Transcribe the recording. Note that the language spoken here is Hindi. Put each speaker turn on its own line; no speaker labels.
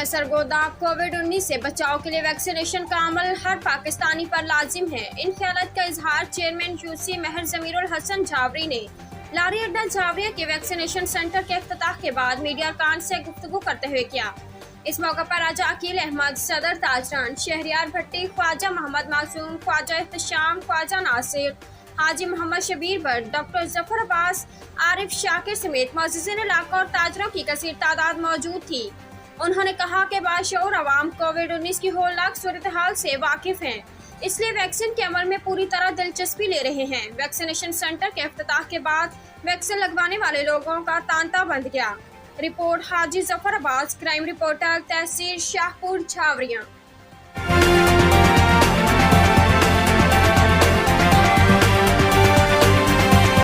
है सरगोदा। कोविड-19 से बचाव के लिए वैक्सीनेशन का अमल हर पाकिस्तानी पर लाजिम है। इन ख्यालात का इजहार चेयरमैन यूसी महर जमीरुल हसन झावरी ने लारी अड्डा झावरिया के वैक्सीनेशन सेंटर के इफ्तिताह के बाद मीडिया कान से गुफ्तगू करते हुए किया। इस मौके पर राजा अकील अहमद, सदर ताजरान, शहरियार भट्टी, ख्वाजा मोहम्मद मासूम, ख्वाजा एहतशाम, ख्वाजा नासिर, हाजी मोहम्मद शबीर भट्ट, डॉक्टर जफर अब्बास, आरिफ शाकिर समेत मुअज़्ज़िज़ीन इलाका और ताजरों की कसीर तादाद मौजूद थी। उन्होंने कहा कि बाशऊर अवाम कोविड-19 की होलनाक सूरत हाल से वाकिफ हैं, इसलिए वैक्सीन के अमल में पूरी तरह दिलचस्पी ले रहे हैं। वैक्सीनेशन सेंटर के इफ्तिताह के बाद वैक्सीन लगवाने वाले लोगों का तांता बंध गया। रिपोर्ट हाजी जफर अब्बास, क्राइम रिपोर्टर, तहसील शाहपुर, झावरिया।